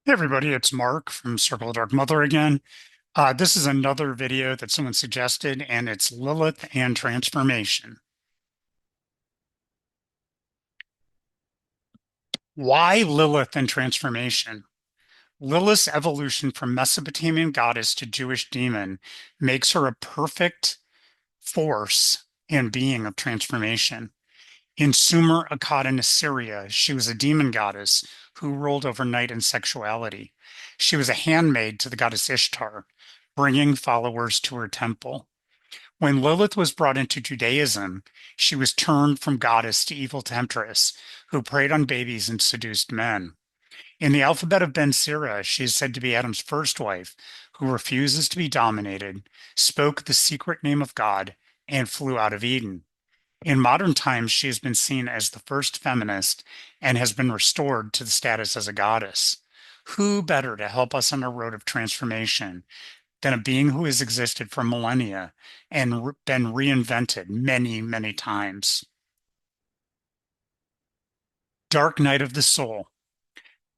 Hey everybody, it's Mark from Circle of Dark Mother again. This is another video that someone suggested, and it's Lilith and Transformation. Why Lilith and Transformation? Lilith's evolution from Mesopotamian goddess to Jewish demon makes her a perfect force and being of transformation. In Sumer, Akkad, and Assyria, she was a demon goddess who ruled over night and sexuality. She was a handmaid to the goddess Ishtar, bringing followers to her temple. When Lilith was brought into Judaism, she was turned from goddess to evil temptress who preyed on babies and seduced men. In the alphabet of Ben Sira, she is said to be Adam's first wife, who refuses to be dominated, spoke the secret name of God, and flew out of Eden. In modern times, she has been seen as the first feminist and has been restored to the status as a goddess. Who better to help us on our road of transformation than a being who has existed for millennia and been reinvented many, many times? Dark Night of the Soul.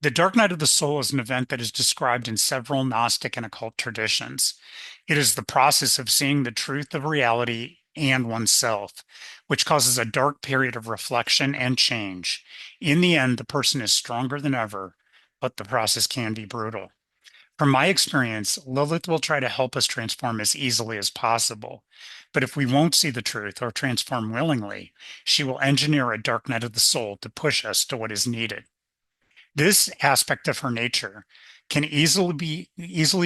The Dark Night of the Soul is an event that is described in several Gnostic and occult traditions. It is the process of seeing the truth of reality and oneself, which causes a dark period of reflection and change. In the end, the person is stronger than ever, but the process can be brutal. From my experience, Lilith will try to help us transform as easily as possible. But if we won't see the truth or transform willingly, she will engineer a dark night of the soul to push us to what is needed. This aspect of her nature can easily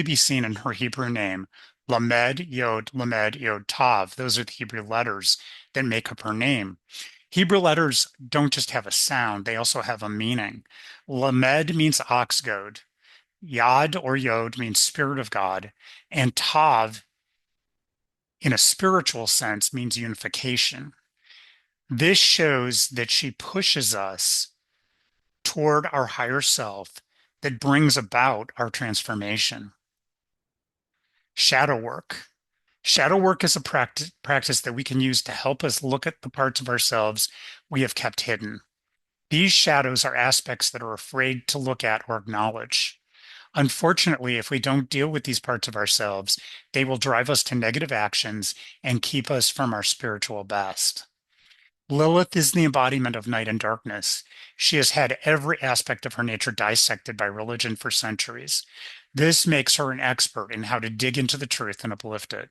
be seen in her Hebrew name, Lamed Yod Tav. Those are the Hebrew letters that make up her name. Hebrew letters don't just have a sound, they also have a meaning. Lamed means ox goad. Yad or Yod means spirit of God, and Tav, in a spiritual sense, means unification. This shows that she pushes us toward our higher self that brings about our transformation. Shadow work. Shadow work is a practice that we can use to help us look at the parts of ourselves we have kept hidden. These shadows are aspects that are afraid to look at or acknowledge. Unfortunately, if we don't deal with these parts of ourselves, they will drive us to negative actions and keep us from our spiritual best. Lilith is the embodiment of night and darkness. She has had every aspect of her nature dissected by religion for centuries. This makes her an expert in how to dig into the truth and uplift it.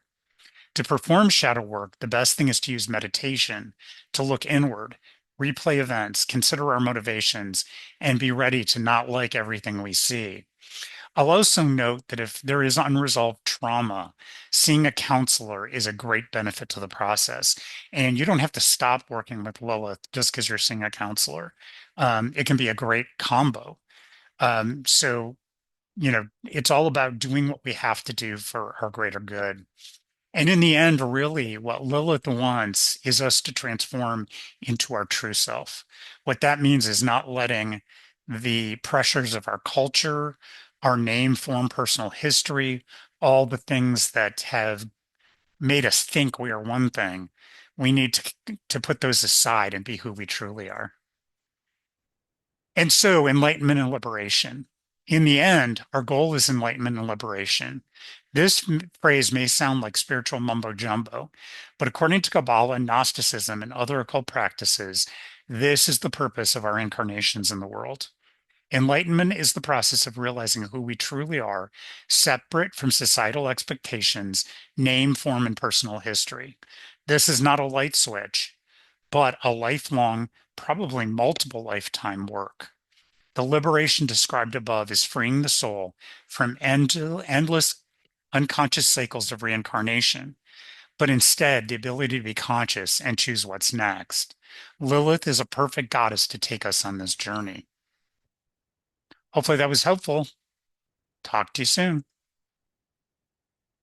To perform shadow work, the best thing is to use meditation, to look inward, replay events, consider our motivations, and be ready to not like everything we see. I'll also note that if there is unresolved trauma, seeing a counselor is a great benefit to the process. And you don't have to stop working with Lilith just because you're seeing a counselor. It can be a great combo. So, it's all about doing what we have to do for our greater good. And in the end, really, what Lilith wants is us to transform into our true self. What that means is not letting the pressures of our culture, our name, form, personal history, all the things that have made us think we are one thing, we need to put those aside and be who we truly are. And so, enlightenment and liberation. In the end, our goal is enlightenment and liberation. This phrase may sound like spiritual mumbo jumbo, but according to Kabbalah, Gnosticism, and other occult practices, this is the purpose of our incarnations in the world. Enlightenment is the process of realizing who we truly are, separate from societal expectations, name, form, and personal history. This is not a light switch, but a lifelong, probably multiple lifetime work. The liberation described above is freeing the soul from endless unconscious cycles of reincarnation, but instead the ability to be conscious and choose what's next. Lilith is a perfect goddess to take us on this journey. Hopefully that was helpful. Talk to you soon.